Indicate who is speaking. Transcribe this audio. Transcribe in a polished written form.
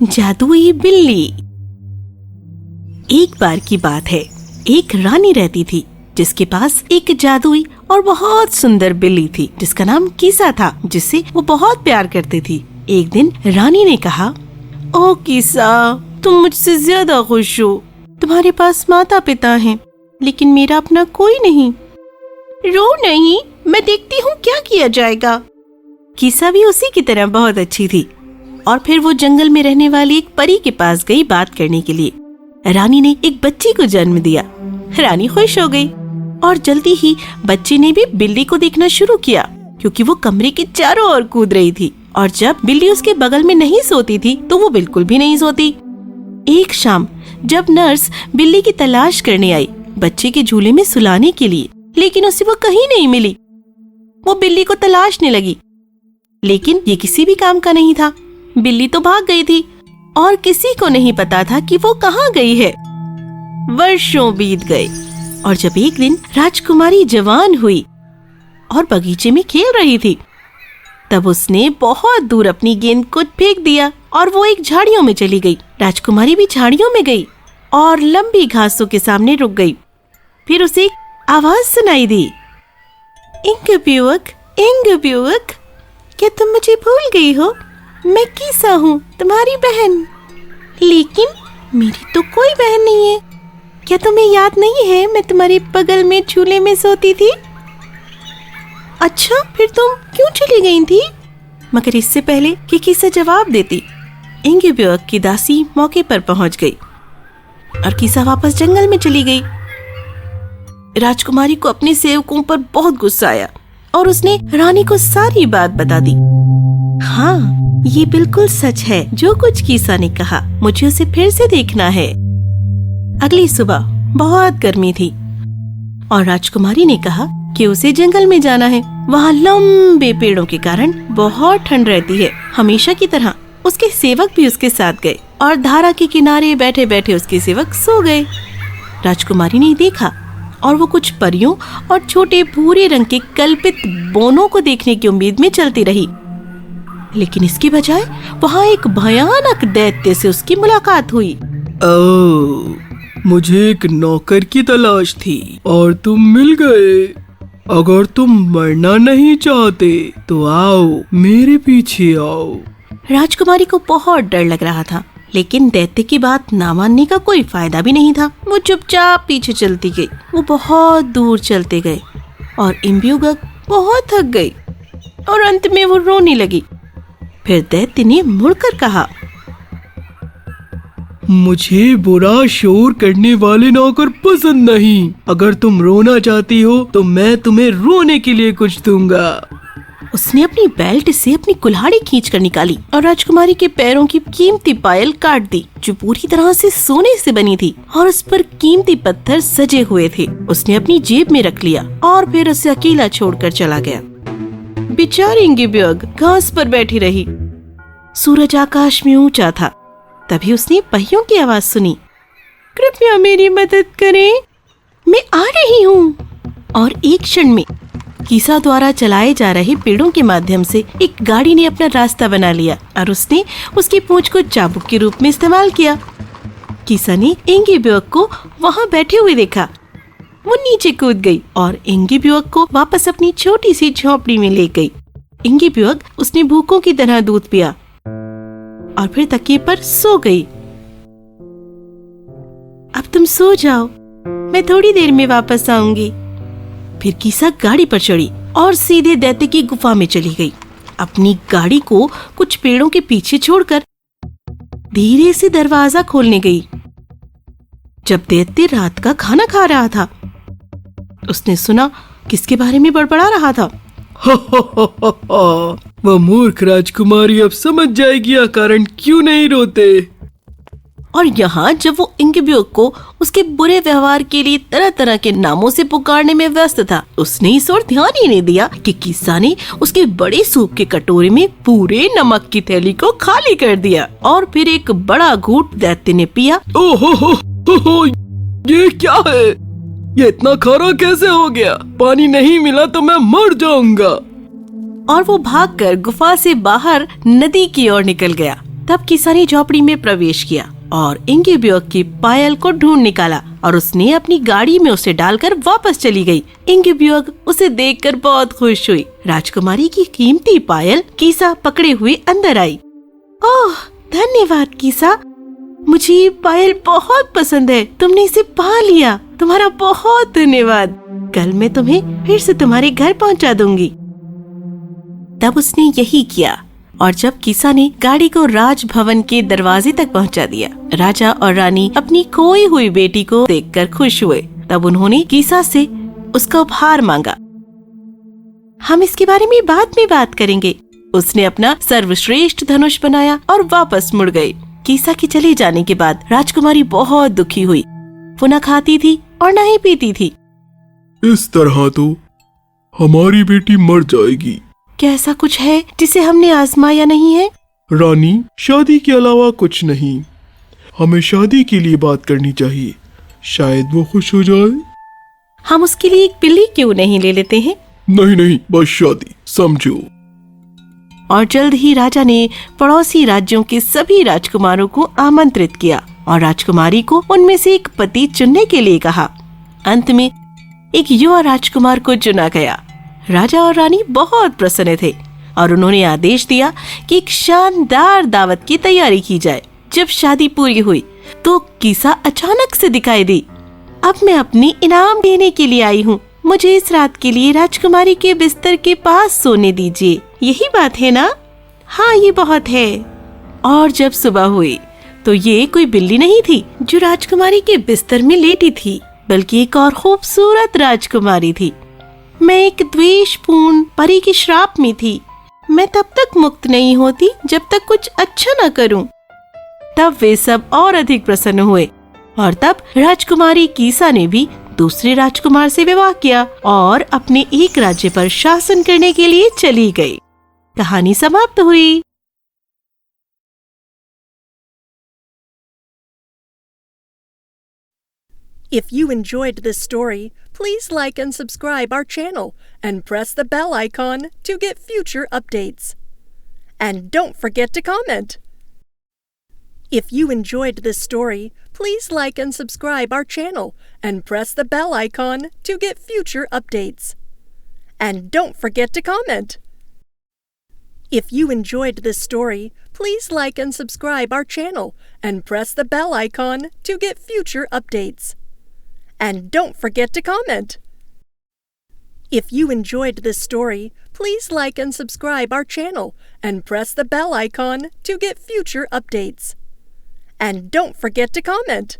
Speaker 1: जादुई बिल्ली। एक बार की बात है, एक रानी रहती थी जिसके पास एक जादुई और बहुत सुंदर बिल्ली थी जिसका नाम कीसा था, जिससे वो बहुत प्यार करती थी। एक दिन रानी ने कहा, ओ कीसा, तुम मुझसे ज्यादा खुश हो। तुम्हारे पास माता पिता हैं, लेकिन मेरा अपना कोई नहीं। रो नहीं, मैं देखती हूँ क्या किया जाएगा। कीसा भी उसी की तरह बहुत अच्छी थी और फिर वो जंगल में रहने वाली एक परी के पास गई बात करने के लिए। रानी ने एक बच्ची को जन्म दिया। रानी खुश हो गई और जल्दी ही बच्ची ने भी बिल्ली को देखना शुरू किया, क्योंकि वो कमरे के चारों ओर कूद रही थी और जब बिल्ली उसके बगल में नहीं सोती थी तो वो बिल्कुल भी नहीं सोती। एक शाम जब नर्स बिल्ली की तलाश करने आई बच्चे के झूले में सुलाने के लिए, लेकिन उसे वो कहीं नहीं मिली। वो बिल्ली को तलाशने लगी, लेकिन ये किसी भी काम का नहीं था। बिल्ली तो भाग गई थी और किसी को नहीं पता था कि वो कहाँ गई है। वर्षों बीत गए और जब एक दिन राजकुमारी जवान हुई और बगीचे में खेल रही थी, तब उसने बहुत दूर अपनी गेंद को फेंक दिया और वो एक झाड़ियों में चली गई। राजकुमारी भी झाड़ियों में गई और लंबी घासों के सामने रुक गई। फिर उसे एक आवाज सुनाई दी, इंगब्यूक, इंगब्यूक, क्या तुम मुझे भूल गई हो? मैं कीसा हूँ, तुम्हारी बहन। लेकिन मेरी तो कोई बहन नहीं है। क्या तुम्हें याद नहीं है मैं तुम्हारे बगल में झूले में सोती थी? अच्छा, फिर तुम क्यों चली गई थी? मगर इससे पहले कि कीसा जवाब देती, इंगब्यूक की दासी मौके पर पहुंच गई और कीसा वापस जंगल में चली गई। राजकुमारी को अपने सेवकों पर बहुत गुस्सा आया और उसने रानी को सारी बात बता दी। हाँ, ये बिल्कुल सच है जो कुछ कीसा ने कहा। मुझे उसे फिर से देखना है। अगली सुबह बहुत गर्मी थी और राजकुमारी ने कहा कि उसे जंगल में जाना है। वहाँ लंबे पेड़ों के कारण बहुत ठंड रहती है। हमेशा की तरह उसके सेवक भी उसके साथ गए और धारा के किनारे बैठे बैठे उसके सेवक सो गए। राजकुमारी ने देखा और वो कुछ परियों और छोटे भूरे रंग के कल्पित बोनों को देखने की उम्मीद में चलती रही, लेकिन इसके बजाय वहाँ एक भयानक दैत्य से उसकी मुलाकात हुई।
Speaker 2: मुझे एक नौकर की तलाश थी और तुम मिल गए। अगर तुम मरना नहीं चाहते तो आओ, मेरे पीछे आओ।
Speaker 1: राजकुमारी को बहुत डर लग रहा था, लेकिन दैत्य की बात ना मानने का कोई फायदा भी नहीं था। वो चुपचाप पीछे चलती गई। वो बहुत दूर चलते गए और इंगब्यूक बहुत थक गई और अंत में वो रोने लगी। फिर दैत्य ने मुड़कर कहा,
Speaker 2: मुझे बुरा शोर करने वाले नौकर पसंद नहीं। अगर तुम रोना चाहती हो तो मैं तुम्हें रोने के लिए कुछ दूंगा।
Speaker 1: उसने अपनी बेल्ट से अपनी कुल्हाड़ी खींचकर निकाली और राजकुमारी के पैरों की कीमती पायल काट दी, जो पूरी तरह से सोने से बनी थी और उस पर कीमती पत्थर सजे हुए थे। उसने अपनी जेब में रख लिया और फिर उसे अकेला छोड़कर चला गया। बेचारी इंगब्यूक घास पर बैठी रही। सूरज आकाश में ऊंचा था। तभी उसने पहियों की आवाज सुनी, कृपया मेरी मदद करें, मैं आ रही हूँ। और एक क्षण में कीसा द्वारा चलाए जा रहे पेड़ों के माध्यम से एक गाड़ी ने अपना रास्ता बना लिया और उसने उसकी पूंछ को चाबुक के रूप में इस्तेमाल किया। कीसा ने इंगब्यूक को वहाँ बैठे हुए देखा। वो नीचे कूद गई और इंगब्यूक को वापस अपनी छोटी सी झोपड़ी में ले गई। इंगब्यूक उसने भूखों की तरह दूध पिया और फिर तकिए पर सो गई। अब तुम सो जाओ, मैं थोड़ी देर में वापस आऊंगी। फिर कीसा गाड़ी पर चढ़ी और सीधे दैत्य की गुफा में चली गई। अपनी गाड़ी को कुछ पेड़ों के पीछे छोड़कर धीरे से दरवाजा खोलने गई। जब दैत्य रात का खाना खा रहा था, उसने सुना किसके बारे में बड़बड़ा रहा था।
Speaker 2: वह मूर्ख राजकुमारी अब समझ जाएगी यह कारण क्यों नहीं रोते।
Speaker 1: और यहाँ जब वो इंगब्यूक को उसके बुरे व्यवहार के लिए तरह तरह के नामों से पुकारने में व्यस्त था, उसने इस ओर ध्यान ही नहीं दिया कि कीसा ने उसके बड़े सूप के कटोरे में पूरे नमक की थैली को खाली कर दिया और फिर एक बड़ा घूंट दैत्य ने पिया।
Speaker 2: ओहो, ये क्या है? ये इतना खारा कैसे हो गया? पानी नहीं मिला तो मैं मर जाऊंगा।
Speaker 1: और वो भागकर गुफा से बाहर नदी की ओर निकल गया। तब कीसा ने झोपड़ी में प्रवेश किया और इंगिब्योक की पायल को ढूंढ निकाला और उसने अपनी गाड़ी में उसे डालकर वापस चली गई। इंगिब्योक उसे देखकर बहुत खुश हुई। राजकुमारी की कीमती पायल कीसा पकड़े हुए अंदर आई। ओह, धन्यवाद कीसा, मुझे ये पायल बहुत पसंद है। तुमने इसे पा लिया, तुम्हारा बहुत धन्यवाद। कल मैं तुम्हें फिर से तुम्हारे घर पहुंचा दूंगी। तब उसने यही किया और जब कीसा ने गाड़ी को राजभवन के दरवाजे तक पहुंचा दिया, राजा और रानी अपनी खोई हुई बेटी को देखकर खुश हुए। तब उन्होंने कीसा से उसका उपहार मांगा। हम इसके बारे में बाद में बात करेंगे। उसने अपना सर्वश्रेष्ठ धनुष बनाया और वापस मुड़ गई। कीसा के चले जाने के बाद राजकुमारी बहुत दुखी हुई। वो न खाती थी और न ही पीती थी।
Speaker 2: इस तरह तो हमारी बेटी मर जाएगी।
Speaker 1: क्या ऐसा कुछ है जिसे हमने आजमाया नहीं है?
Speaker 2: रानी, शादी के अलावा कुछ नहीं। हमें शादी के लिए बात करनी चाहिए, शायद वो खुश हो जाए।
Speaker 1: हम उसके लिए एक बिल्ली क्यों नहीं ले लेते हैं?
Speaker 2: नहीं, बस शादी, समझो।
Speaker 1: और जल्द ही राजा ने पड़ोसी राज्यों के सभी राजकुमारों को आमंत्रित किया और राजकुमारी को उनमें से एक पति चुनने के लिए कहा। अंत में एक युवा राजकुमार को चुना गया। राजा और रानी बहुत प्रसन्न थे और उन्होंने आदेश दिया कि एक शानदार दावत की तैयारी की जाए। जब शादी पूरी हुई तो कीसा अचानक से दिखाई दी। अब मैं अपनी इनाम देने के लिए आई हूँ। मुझे इस रात के लिए राजकुमारी के बिस्तर के पास सोने दीजिए। यही बात है ना? हाँ, ये बहुत है। और जब सुबह हुई तो ये कोई बिल्ली नहीं थी जो राजकुमारी के बिस्तर में लेटी थी, बल्कि एक और खूबसूरत राजकुमारी थी। मैं एक द्वेषपूर्ण परी के श्राप में थी। मैं तब तक मुक्त नहीं होती जब तक कुछ अच्छा न करूं। तब वे सब और अधिक प्रसन्न हुए और तब राजकुमारी कीसा ने भी दूसरे राजकुमार से विवाह किया और अपने एक राज्य पर शासन करने के लिए चली गई। कहानी समाप्त हुई।
Speaker 3: If you enjoyed this story, please like and subscribe our channel and press the bell icon to get future updates. And don't forget to comment. If you enjoyed this story, please like and subscribe our channel and press the bell icon to get future updates. And don't forget to comment. If you enjoyed this story, please like and subscribe our channel and press the bell icon to get future updates. And don't forget to comment. If you enjoyed this story, please like and subscribe our channel and press the bell icon to get future updates. And don't forget to comment.